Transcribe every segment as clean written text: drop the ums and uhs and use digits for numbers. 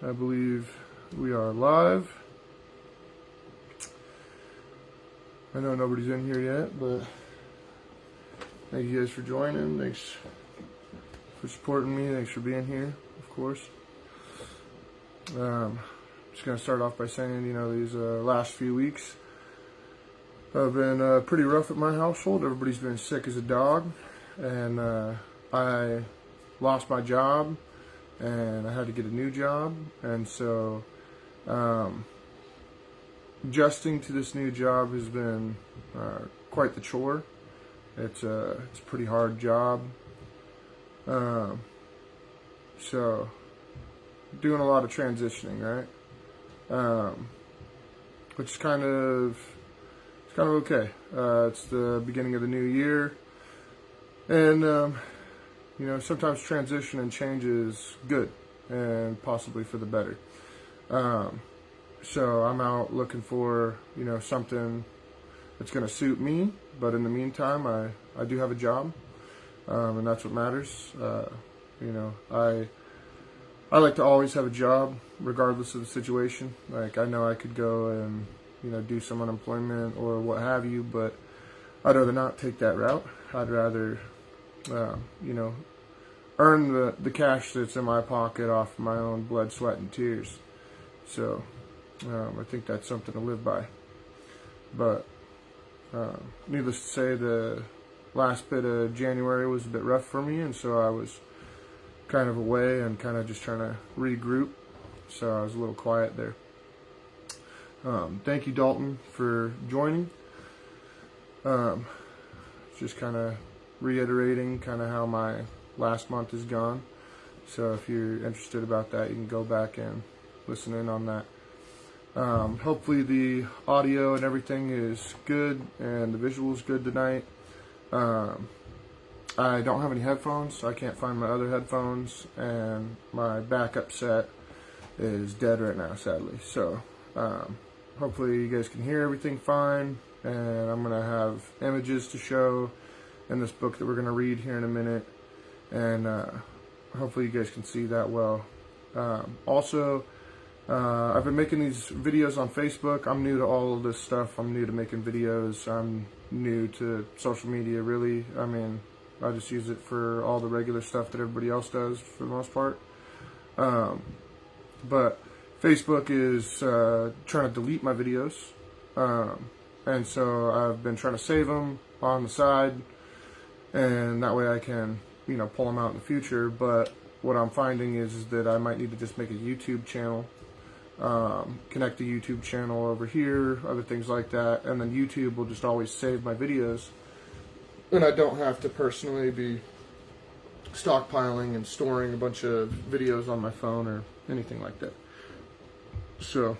I believe we are live. I know nobody's in here yet, but thank you guys for joining. Thanks for supporting me. Thanks for being here, of course. Just going to start off by saying, these last few weeks have been pretty rough at my household. Everybody's been sick as a dog, and I lost my job, and I had to get a new job, and so adjusting to this new job has been quite the chore. It's a pretty hard job, so doing a lot of transitioning, right? Which is kind of okay. It's the beginning of the new year, and sometimes transition and change is good and possibly for the better. So I'm out looking for, something that's going to suit me, but in the meantime, I do have a job, and that's what matters. I like to always have a job, regardless of the situation. Like, I know I could go and, do some unemployment or what have you, but I'd rather not take that route. I'd rather, earn the cash that's in my pocket off my own blood, sweat, and tears. So, I think that's something to live by. But, needless to say, the last bit of January was a bit rough for me, and so I was kind of away and kind of just trying to regroup. So I was a little quiet there. Thank you, Dalton, for joining. Just kind of reiterating kind of how my last month has gone. So if you're interested about that, you can go back and listen in on that. Hopefully the audio and everything is good and the visual's good tonight. I don't have any headphones, so I can't find my other headphones, and my backup set is dead right now, sadly. So hopefully you guys can hear everything fine, and I'm going to have images to show in this book that we're going to read here in a minute, and hopefully you guys can see that well. Also, I've been making these videos on Facebook. I'm new to all of this stuff. I'm new to making videos. I'm new to social media, really. I mean, I just use it for all the regular stuff that everybody else does for the most part. But Facebook is trying to delete my videos. And so I've been trying to save them on the side, and that way I can, pull them out in the future. But what I'm finding is that I might need to just make a YouTube channel, connect the YouTube channel over here, other things like that, and then YouTube will just always save my videos, and I don't have to personally be stockpiling and storing a bunch of videos on my phone or anything like that. So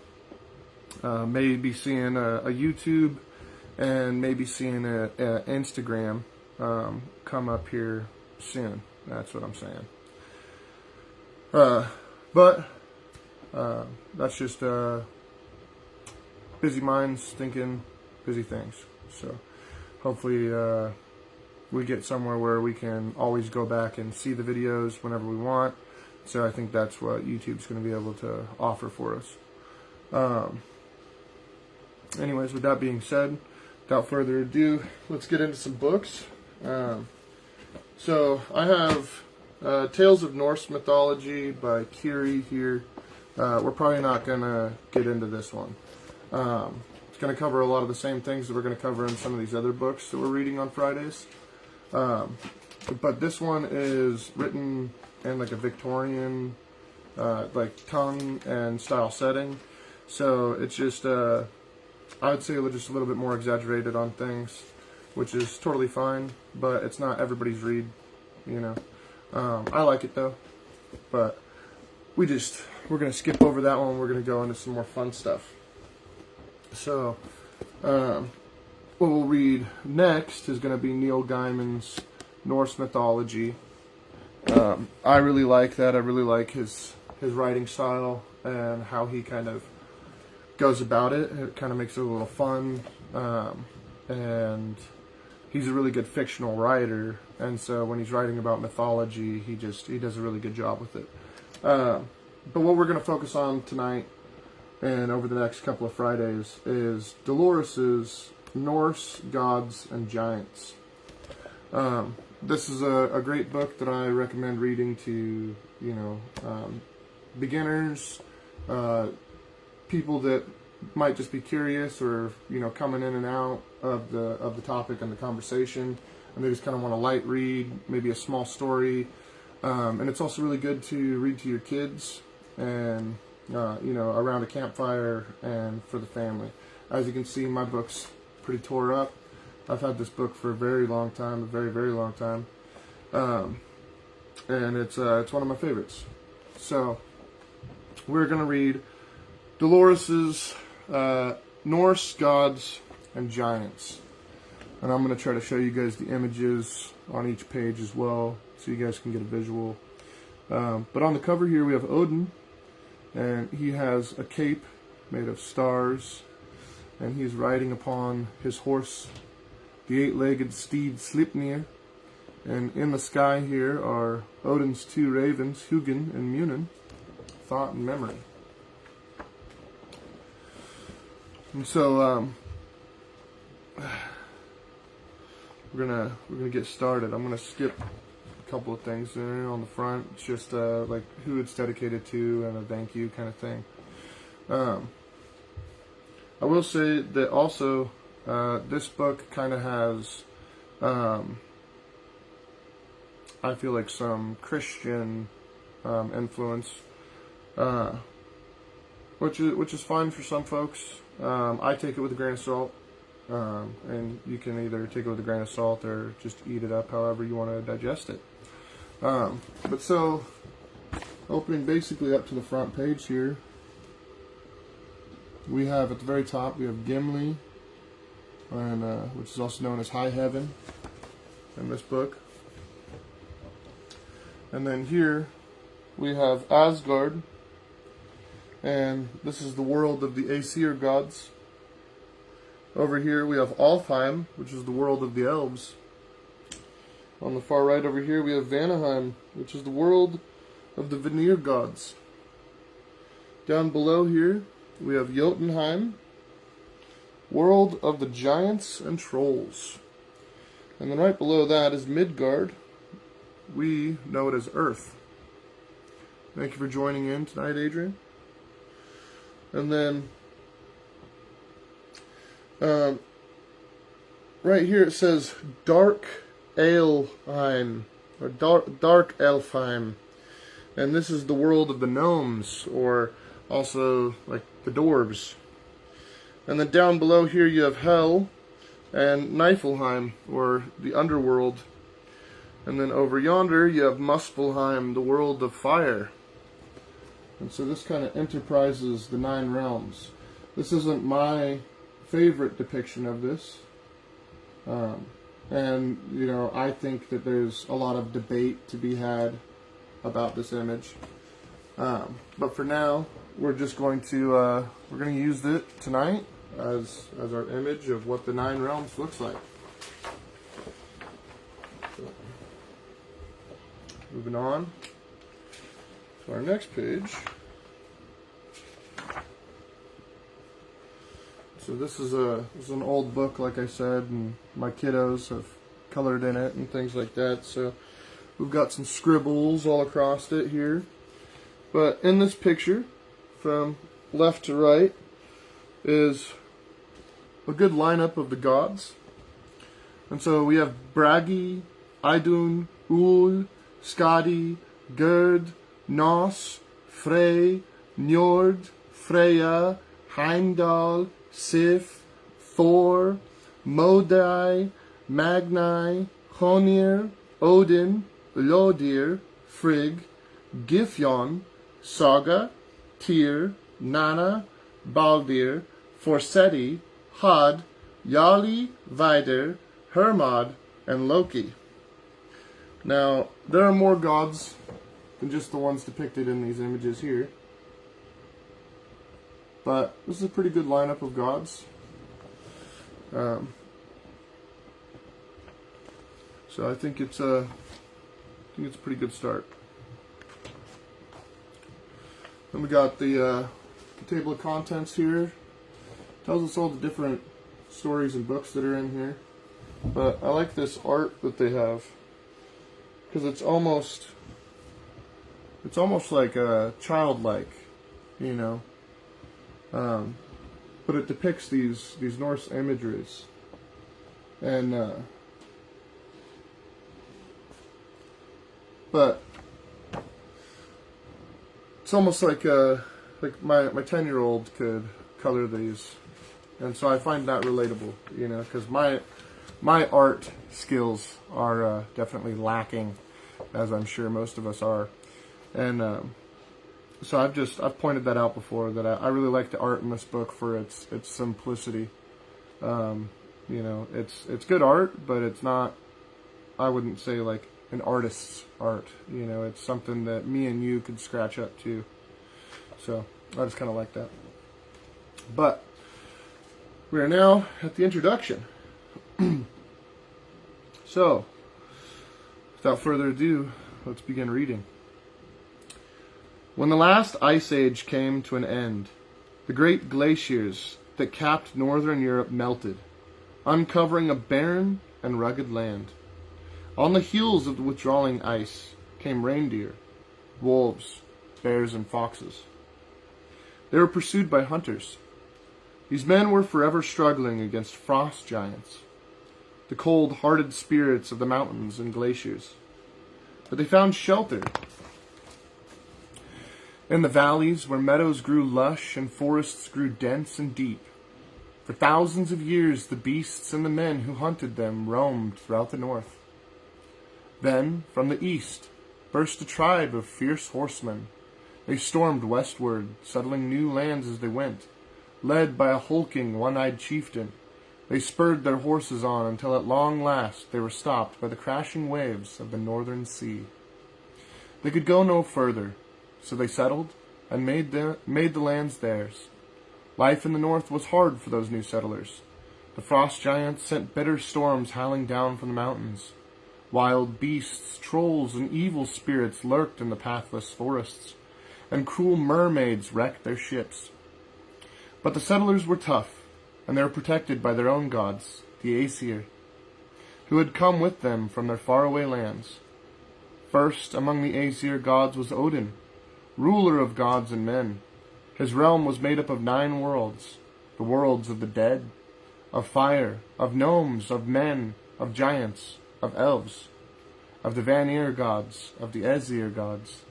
maybe seeing a YouTube and maybe seeing a Instagram come up here soon. That's what I'm saying. But that's just busy minds thinking busy things. So hopefully we get somewhere where we can always go back and see the videos whenever we want. So I think that's what YouTube's going to be able to offer for us. Anyways, with that being said, without further ado, let's get into some books. So I have Tales of Norse Mythology by Kiri here. We're probably not going to get into this one. It's going to cover a lot of the same things that we're going to cover in some of these other books that we're reading on Fridays. But this one is written in like a Victorian tongue and style setting. So it's just, I would say just a little bit more exaggerated on things, which is totally fine, but it's not everybody's read, I like it though, but we're going to skip over that one. We're going to go into some more fun stuff. So, what we'll read next is going to be Neil Gaiman's Norse Mythology. I really like that. I really like his writing style and how he kind of goes about it. It kind of makes it a little fun, and he's a really good fictional writer, and so when he's writing about mythology, he does a really good job with it. but what we're going to focus on tonight and over the next couple of Fridays is Dolores's Norse Gods and Giants. This is a great book that I recommend reading to, beginners, people that might just be curious or, coming in and out of the topic and the conversation, and they just kind of want a light read, maybe a small story. And it's also really good to read to your kids and, around a campfire and for the family. As you can see, my book's pretty tore up. I've had this book for a very long time, a very, very long time. And it's one of my favorites. So, we're going to read Dolores's Norse Gods and Giants. And I'm going to try to show you guys the images on each page as well, so you guys can get a visual. But on the cover here we have Odin, and he has a cape made of stars, and he's riding upon his horse, the eight-legged steed Sleipnir. And in the sky here are Odin's two ravens, Hugin and Munin, Thought and Memory. And so we're gonna get started. I'm gonna skip a couple of things there on the front. It's just like who it's dedicated to and a thank you kind of thing. I will say that also this book kind of has I feel like some Christian influence, which is fine for some folks. I take it with a grain of salt, and you can either take it with a grain of salt or just eat it up however you want to digest it. But so, opening basically up to the front page here, we have at the very top we have Gimli, and which is also known as High Heaven in this book. And then here we have Asgard, and this is the world of the Aesir gods. Over here we have Alfheim, which is the world of the elves. On the far right over here we have Vanaheim, which is the world of the Vanir gods. Down below here we have Jotunheim, world of the giants and trolls. And then right below that is Midgard. We know it as Earth. Thank you for joining in tonight, Adrian. And then right here it says Dark Elfheim, or Dark Elfheim, and this is the world of the gnomes, or also like the dwarves. And then down below here you have Hell and Niflheim, or the underworld. And then over yonder you have Muspelheim, the world of fire. And so this kind of enterprises the 9 realms. This isn't my favorite depiction of this. And, I think that there's a lot of debate to be had about this image. But for now, we're just going to, use it tonight as our image of what the 9 realms looks like. So, moving on to our next page. So this is an old book, like I said, and my kiddos have colored in it and things like that. So we've got some scribbles all across it here. But in this picture, from left to right, is a good lineup of the gods. And so we have Bragi, Idun, Ul, Skadi, Gerd, Nos, Frey, Njord, Freya, Heimdall, Sif, Thor, Modai, Magni, Honir, Odin, Lodir, Frigg, Gifjon, Saga, Tyr, Nanna, Baldir, Forseti, Hod, Yali, Vidar, Hermod, and Loki. Now, there are more gods than just the ones depicted in these images here. But this is a pretty good lineup of gods. So I think it's a pretty good start. Then we got the table of contents here. Tells us all the different stories and books that are in here. But I like this art that they have because it's almost like a childlike, you know. But it depicts these Norse imageries, and but it's almost like my 10-year-old could color these, and so I find that relatable, you know, because my art skills are definitely lacking, as I'm sure most of us are, and so I've pointed that out before, that I really like the art in this book for its simplicity. You know, it's good art, but it's not, I wouldn't say like an artist's art. You know, it's something that me and you could scratch up to. So I just kind of like that. But we are now at the introduction. So, without further ado, let's begin reading. When the last ice age came to an end, the great glaciers that capped northern Europe melted, uncovering a barren and rugged land. On the heels of the withdrawing ice came reindeer, wolves, bears, and foxes. They were pursued by hunters. These men were forever struggling against frost giants, the cold-hearted spirits of the mountains and glaciers. But they found shelter in the valleys where meadows grew lush and forests grew dense and deep. For thousands of years the beasts and the men who hunted them roamed throughout the north. Then, from the east, burst a tribe of fierce horsemen. They stormed westward, settling new lands as they went. Led by a hulking, one-eyed chieftain, they spurred their horses on until at long last they were stopped by the crashing waves of the northern sea. They could go no further, so they settled and made the lands theirs. Life in the north was hard for those new settlers. The frost giants sent bitter storms howling down from the mountains. Wild beasts, trolls, and evil spirits lurked in the pathless forests, and cruel mermaids wrecked their ships. But the settlers were tough, and they were protected by their own gods, the Aesir, who had come with them from their faraway lands. First among the Aesir gods was Odin, ruler of gods and men. His realm was made up of 9 worlds, the worlds of the dead, of fire, of gnomes, of men, of giants, of elves, of the Vanir gods, of the Aesir gods,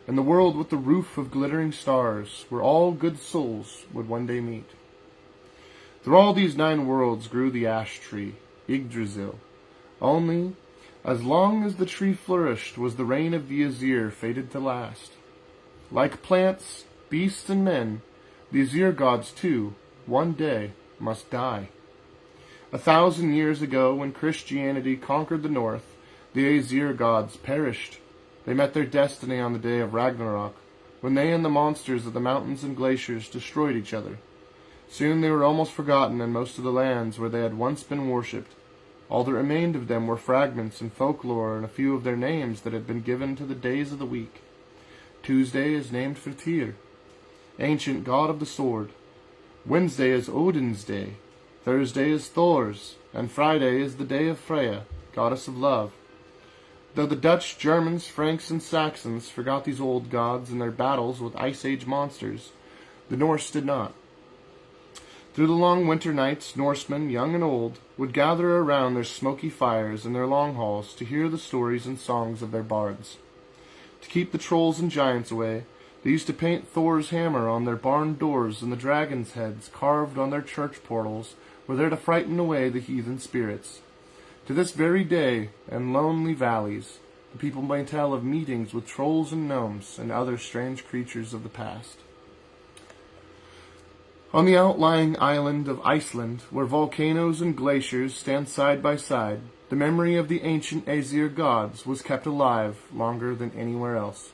and the world with the roof of glittering stars, where all good souls would one day meet. Through all these 9 worlds grew the ash tree, Yggdrasil. Only, as long as the tree flourished, was the reign of the Aesir fated to last. Like plants, beasts, and men, the Aesir gods, too, one day must die. 1,000 years ago, when Christianity conquered the north, the Aesir gods perished. They met their destiny on the day of Ragnarok, when they and the monsters of the mountains and glaciers destroyed each other. Soon they were almost forgotten in most of the lands where they had once been worshipped. All that remained of them were fragments and folklore and a few of their names that had been given to the days of the week. Tuesday is named for Tyr, ancient god of the sword. Wednesday is Odin's day. Thursday is Thor's, and Friday is the day of Freya, goddess of love. Though the Dutch, Germans, Franks, and Saxons forgot these old gods in their battles with Ice Age monsters, the Norse did not. Through the long winter nights, Norsemen, young and old, would gather around their smoky fires in their long halls to hear the stories and songs of their bards. To keep the trolls and giants away, they used to paint Thor's hammer on their barn doors, and the dragons' heads carved on their church portals were there to frighten away the heathen spirits. To this very day, in lonely valleys, the people may tell of meetings with trolls and gnomes and other strange creatures of the past. On the outlying island of Iceland, where volcanoes and glaciers stand side by side, the memory of the ancient Aesir gods was kept alive longer than anywhere else.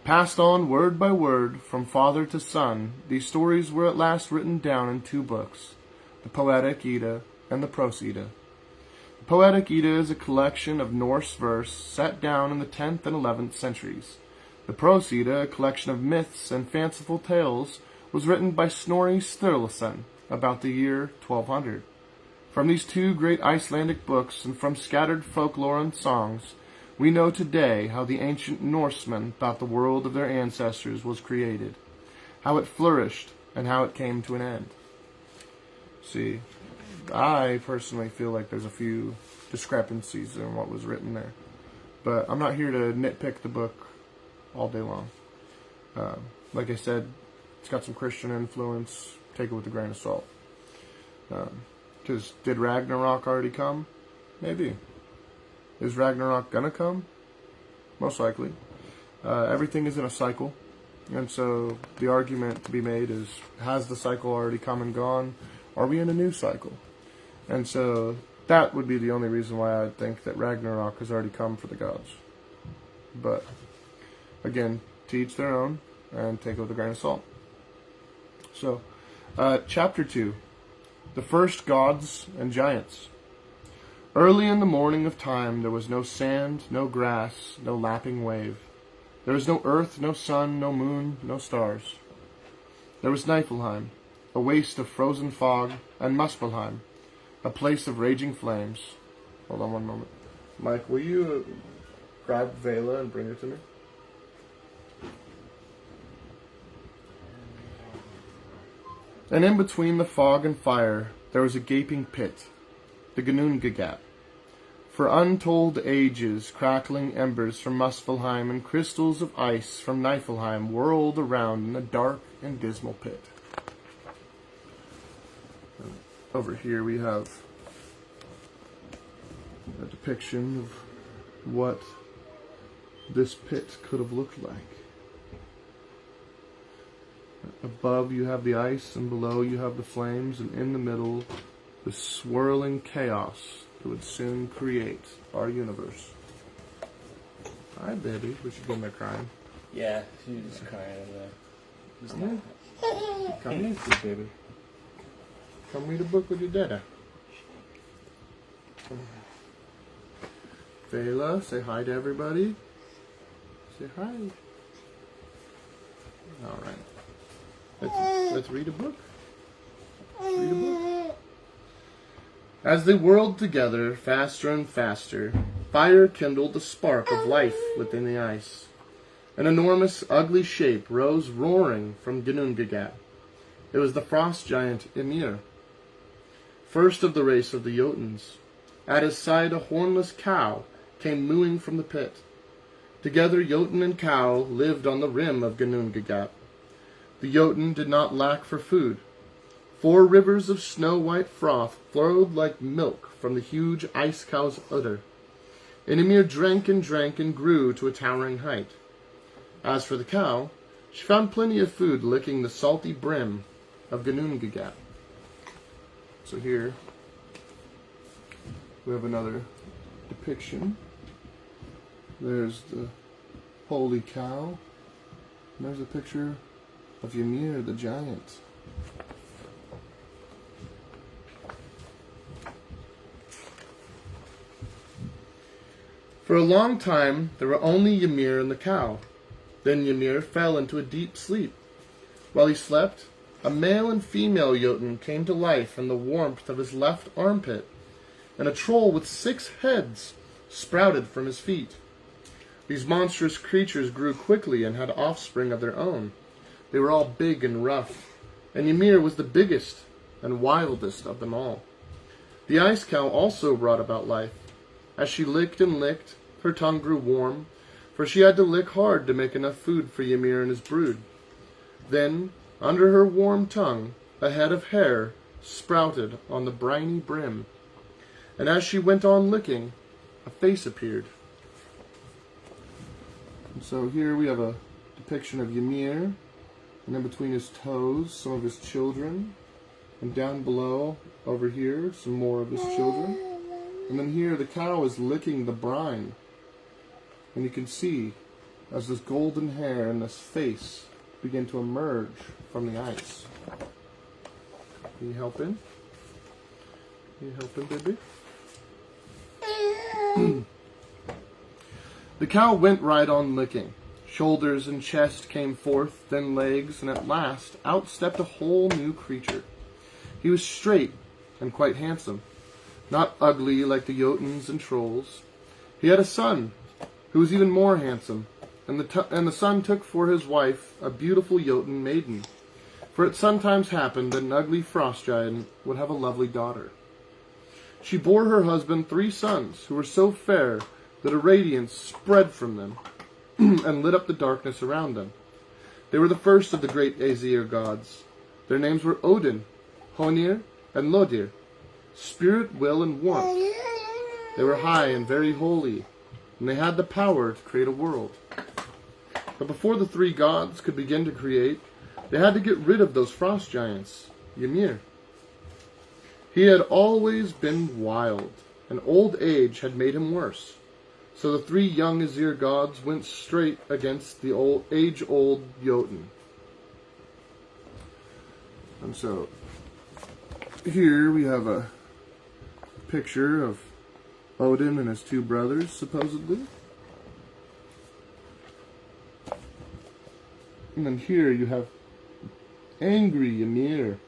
Passed on word by word from father to son, these stories were at last written down in 2 books, the Poetic Edda and the Prose Edda. The Poetic Edda is a collection of Norse verse set down in the 10th and 11th centuries. The Prosida, a collection of myths and fanciful tales, was written by Snorri Sturluson about the year 1200. From these two great Icelandic books and from scattered folklore and songs, we know today how the ancient Norsemen thought the world of their ancestors was created, how it flourished, and how it came to an end. See, I personally feel like there's a few discrepancies in what was written there. But I'm not here to nitpick the book all day long. Like I said, it's got some Christian influence. Take it with a grain of salt. Because did Ragnarok already come? Maybe. Is Ragnarok gonna come? Most likely. Everything is in a cycle. And so the argument to be made is, has the cycle already come and gone? Are we in a new cycle? And so that would be the only reason why I think that Ragnarok has already come for the gods. But again, to each their own, and take it with a grain of salt. So, chapter 2, the first gods and giants. Early in the morning of time there was no sand, no grass, no lapping wave. There was no earth, no sun, no moon, no stars. There was Niflheim, a waste of frozen fog, and Muspelheim, a place of raging flames. Hold on one moment. Mike, will you grab Vela and bring her to me? And in between the fog and fire, there was a gaping pit, the Ginnungagap. For untold ages, crackling embers from Muspelheim and crystals of ice from Niflheim whirled around in the dark and dismal pit. Over here we have a depiction of what this pit could have looked like. Above you have the ice, and below you have the flames, and in the middle, the swirling chaos that would soon create our universe. Hi, baby. Was she getting there crying? Yeah, she was just crying over there. Come in, sweet baby. Come read a book with your dada. Vela, say hi to everybody. Say hi. All right. Let's read a book. Read a book. As they whirled together, faster and faster, fire kindled a spark of life within the ice. An enormous, ugly shape rose roaring from Ginnungagap. It was the frost giant Ymir, first of the race of the Jotuns. At his side a hornless cow came mooing from the pit. Together Jotun and cow lived on the rim of Ginnungagap. The Jotun did not lack for food. 4 rivers of snow-white froth flowed like milk from the huge ice cow's udder. And Ymir drank and grew to a towering height. As for the cow, she found plenty of food licking the salty brim of Ginnungagap. So here we have another depiction. There's the holy cow. And there's a picture of Ymir the giant. For a long time, there were only Ymir and the cow. Then Ymir fell into a deep sleep. While he slept, a male and female Jotun came to life in the warmth of his left armpit, and a troll with 6 heads sprouted from his feet. These monstrous creatures grew quickly and had offspring of their own. They were all big and rough, and Ymir was the biggest and wildest of them all. The ice cow also brought about life. As she licked and licked, her tongue grew warm, for she had to lick hard to make enough food for Ymir and his brood. Then, under her warm tongue, a head of hair sprouted on the briny brim, and as she went on licking, a face appeared. And so here we have a depiction of Ymir, and in between his toes, some of his children, and down below, over here, some more of his children. And then here, the cow is licking the brine. And you can see, as this golden hair and this face begin to emerge from the ice. Can you help in? Can you help in, baby? The cow went right on licking. Shoulders and chest came forth, then legs, and at last out stepped a whole new creature. He was straight and quite handsome, not ugly like the Jotuns and trolls. He had a son who was even more handsome, and the son took for his wife a beautiful Jotun maiden. For it sometimes happened that an ugly frost giant would have a lovely daughter. She bore her husband 3 sons, who were so fair that a radiance spread from them and lit up the darkness around them. They were the first of the great Aesir gods. Their names were Odin, Honir, and Lodir, spirit, will, and warmth. They were high and very holy, and they had the power to create a world. But before the 3 gods could begin to create, they had to get rid of those frost giants, Ymir. He had always been wild, and old age had made him worse. So the 3 young Aesir gods went straight against the age-old Jotun. And so, here we have a picture of Odin and his 2 brothers, supposedly. And then here you have angry Ymir.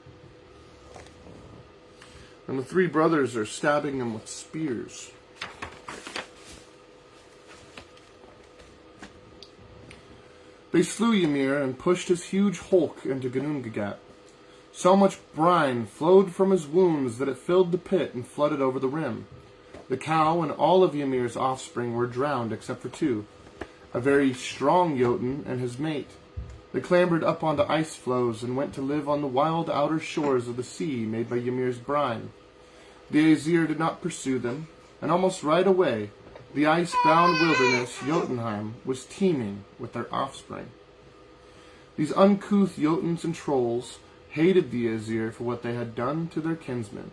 And the 3 brothers are stabbing him with spears. They slew Ymir and pushed his huge hulk into Ginnungagap. So much brine flowed from his wounds that it filled the pit and flooded over the rim. The cow and all of Ymir's offspring were drowned except for 2, a very strong Jotun and his mate. They clambered up onto ice floes and went to live on the wild outer shores of the sea made by Ymir's brine. The Aesir did not pursue them, and almost right away, the ice-bound wilderness, Jotunheim, was teeming with their offspring. These uncouth Jotuns and trolls hated the Aesir for what they had done to their kinsmen.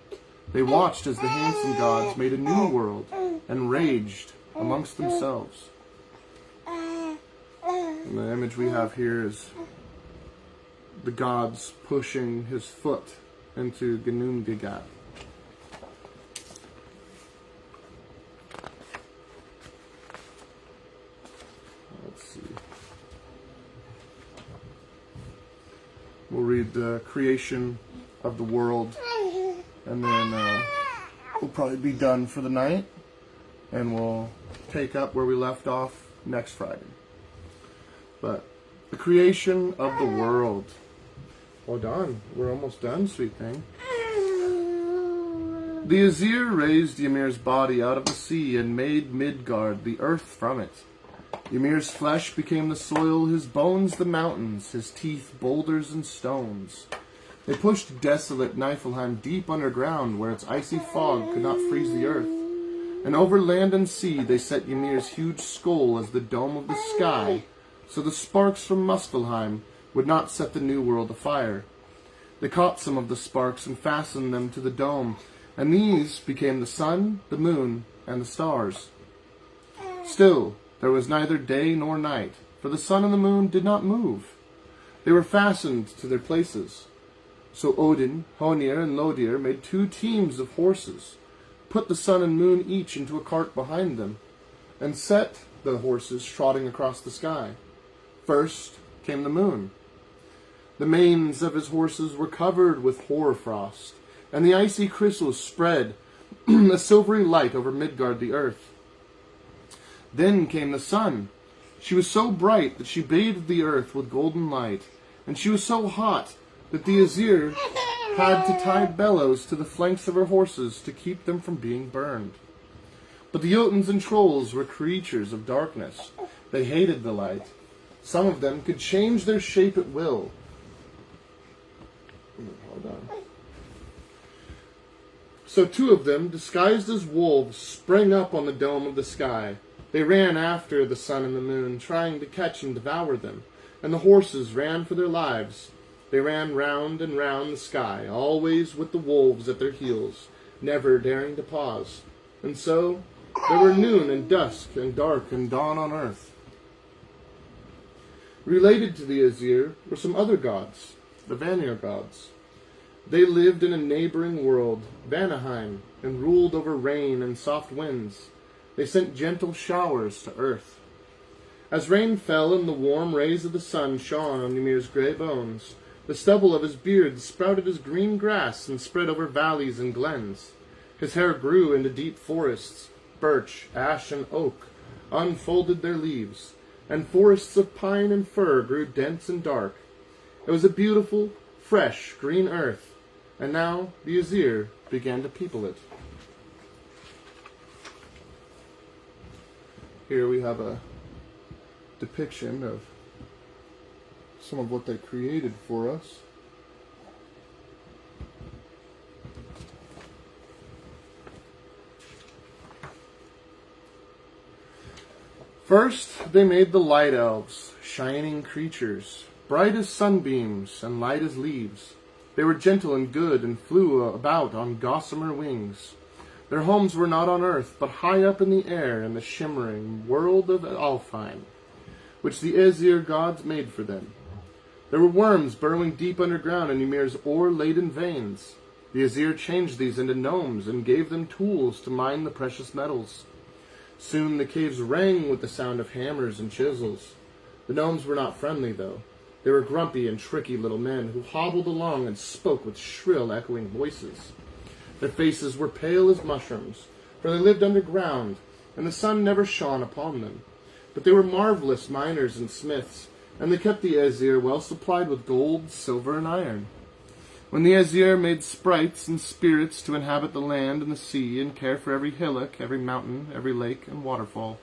They watched as the handsome gods made a new world and raged amongst themselves. And the image we have here is the gods pushing his foot into Ginnungagap. Let's see. We'll read the creation of the world, and then we'll probably be done for the night, and we'll take up where we left off next Friday. But the creation of the world. Well done. We're almost done, sweet thing. The Aesir raised Ymir's body out of the sea and made Midgard, the earth, from it. Ymir's flesh became the soil, his bones the mountains, his teeth boulders and stones. They pushed desolate Niflheim deep underground where its icy fog could not freeze the earth. And over land and sea they set Ymir's huge skull as the dome of the sky, so the sparks from Muspelheim would not set the new world afire. They caught some of the sparks and fastened them to the dome, and these became the sun, the moon, and the stars. Still, there was neither day nor night, for the sun and the moon did not move. They were fastened to their places. So Odin, Honir, and Lodir made 2 teams of horses, put the sun and moon each into a cart behind them, and set the horses trotting across the sky. First came the moon. The manes of his horses were covered with hoarfrost, and the icy crystals spread a silvery light over Midgard the earth. Then came the sun. She was so bright that she bathed the earth with golden light, and she was so hot that the Aesir had to tie bellows to the flanks of her horses to keep them from being burned. But the Jotuns and trolls were creatures of darkness. They hated the light. Some of them could change their shape at will. Hold on. So 2 of them, disguised as wolves, sprang up on the dome of the sky. They ran after the sun and the moon, trying to catch and devour them, and the horses ran for their lives. They ran round and round the sky, always with the wolves at their heels, never daring to pause. And so there were noon and dusk and dark and dawn on earth. Related to the Aesir were some other gods, the Vanir gods. They lived in a neighboring world, Vanaheim, and ruled over rain and soft winds. They sent gentle showers to earth. As rain fell and the warm rays of the sun shone on Ymir's gray bones, the stubble of his beard sprouted as green grass and spread over valleys and glens. His hair grew into deep forests. Birch, ash, and oak unfolded their leaves, and forests of pine and fir grew dense and dark. It was a beautiful, fresh, green earth, and now the Aesir began to people it. Here we have a depiction of some of what they created for us. First, they made the light elves, shining creatures, bright as sunbeams and light as leaves. They were gentle and good and flew about on gossamer wings. Their homes were not on earth, but high up in the air in the shimmering world of Alfheim, which the Aesir gods made for them. There were worms burrowing deep underground in Ymir's ore-laden veins. The Aesir changed these into gnomes and gave them tools to mine the precious metals. Soon the caves rang with the sound of hammers and chisels. The gnomes were not friendly, though. They were grumpy and tricky little men who hobbled along and spoke with shrill, echoing voices. Their faces were pale as mushrooms, for they lived underground, and the sun never shone upon them. But they were marvelous miners and smiths, and they kept the Aesir well supplied with gold, silver, and iron. When the Aesir made sprites and spirits to inhabit the land and the sea and care for every hillock, every mountain, every lake and waterfall.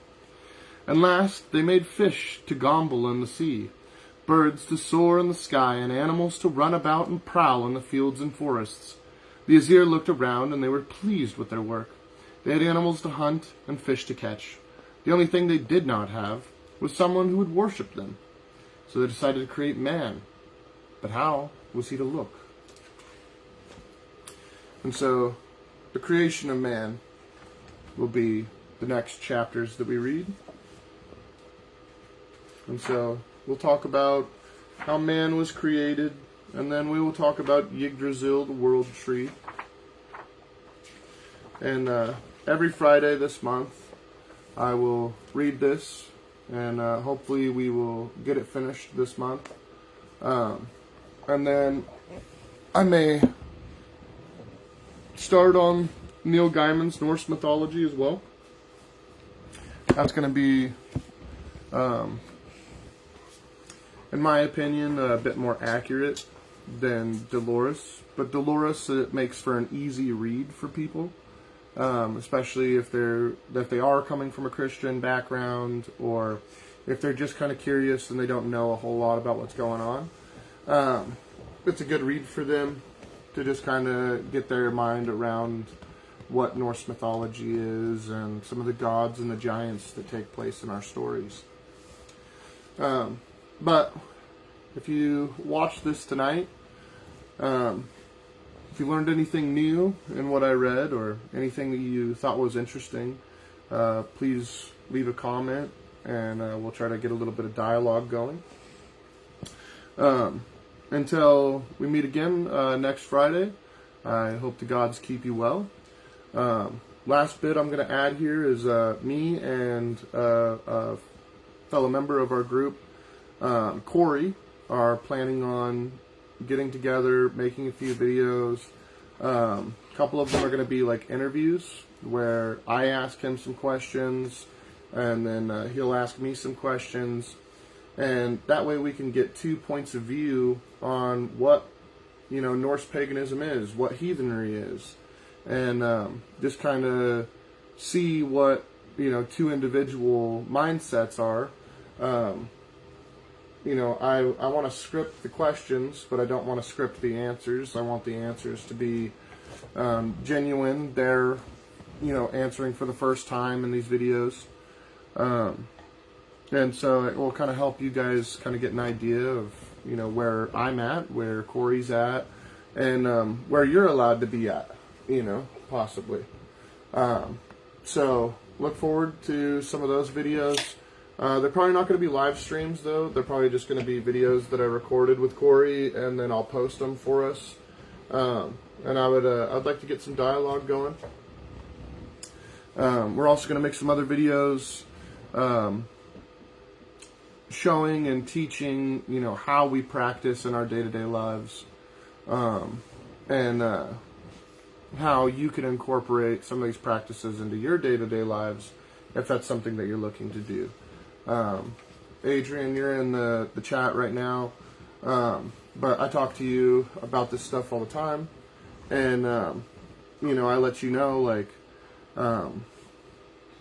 And last, they made fish to gambol in the sea, birds to soar in the sky, and animals to run about and prowl in the fields and forests. The Aesir looked around, and they were pleased with their work. They had animals to hunt and fish to catch. The only thing they did not have was someone who would worship them. So they decided to create man. But how was he to look? And so, the creation of man will be the next chapters that we read. And so, we'll talk about how man was created, and then we will talk about Yggdrasil, the world tree. And every Friday this month, I will read this, and hopefully we will get it finished this month. And then I may start on Neil Gaiman's Norse mythology as well. That's going to be, in my opinion, a bit more accurate than Dolores. But Dolores, it makes for an easy read for people, especially if they are coming from a Christian background, or if they're just kind of curious and they don't know a whole lot about what's going on. It's a good read for them to just kind of get their mind around what Norse mythology is and some of the gods and the giants that take place in our stories. But if you watch this tonight, if you learned anything new in what I read or anything that you thought was interesting, please leave a comment, and we'll try to get a little bit of dialogue going. Until we meet again next Friday, I hope the gods keep you well. Last bit I'm going to add here is me and a fellow member of our group, Corey, are planning on getting together, making a few videos. A couple of them are going to be like interviews where I ask him some questions, and then he'll ask me some questions. And that way we can get 2 points of view on what, Norse paganism is, what heathenry is. And just kind of see what, 2 individual mindsets are. I want to script the questions, but I don't want to script the answers. I want the answers to be genuine. They're, answering for the first time in these videos. And so it will kind of help you guys kind of get an idea of, where I'm at, where Corey's at, and where you're allowed to be at, possibly. So look forward to some of those videos. They're probably not going to be live streams, though. They're probably just going to be videos that I recorded with Corey, and then I'll post them for us. And I'd like to get some dialogue going. We're also going to make some other videos showing and teaching, how we practice in our day-to-day lives, and how you can incorporate some of these practices into your day-to-day lives if that's something that you're looking to do. Adrian, you're in the chat right now, but I talk to you about this stuff all the time, and I let you know, like, I'm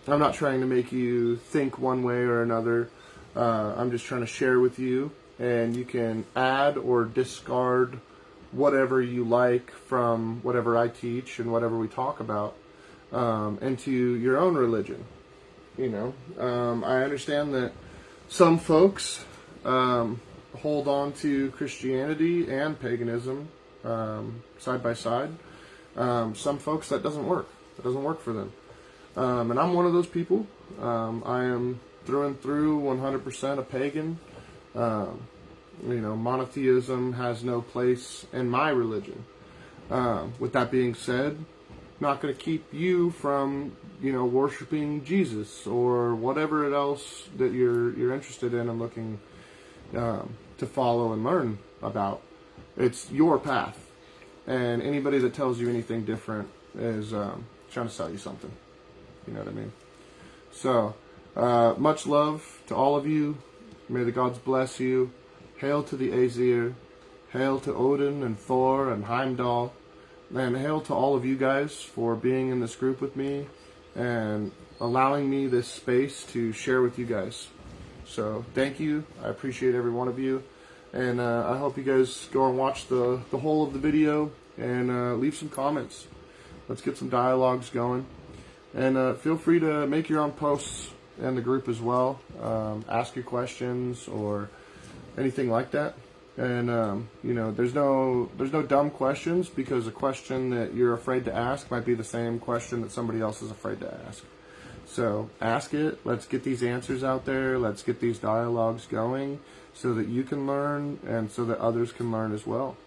not trying to make you think one way or another. I'm just trying to share with you, and you can add or discard whatever you like from whatever I teach and whatever we talk about into your own religion. I understand that some folks hold on to Christianity and paganism side by side. Some folks that doesn't work. It doesn't work for them. And I'm one of those people. I am through and through 100% a pagan. Monotheism has no place in my religion. With that being said, not going to keep you from, worshiping Jesus or whatever else that you're interested in and looking to follow and learn about. It's your path. And anybody that tells you anything different is trying to sell you something. You know what I mean? So, much love to all of you. May the gods bless you. Hail to the Aesir. Hail to Odin and Thor and Heimdall. And hail to all of you guys for being in this group with me and allowing me this space to share with you guys. So, thank you. I appreciate every one of you. And I hope you guys go and watch the whole of the video and leave some comments. Let's get some dialogues going. And feel free to make your own posts in the group as well. Ask your questions or anything like that. And there's no dumb questions, because a question that you're afraid to ask might be the same question that somebody else is afraid to ask. So ask it. Let's get these answers out there. Let's get these dialogues going so that you can learn and so that others can learn as well.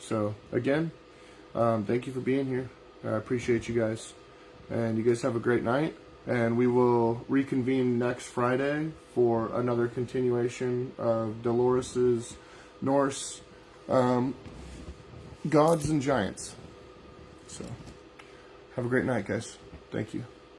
So again, thank you for being here. I appreciate you guys. And you guys have a great night. And we will reconvene next Friday for another continuation of Dolores's Norse gods and giants. So have a great night, guys. Thank you.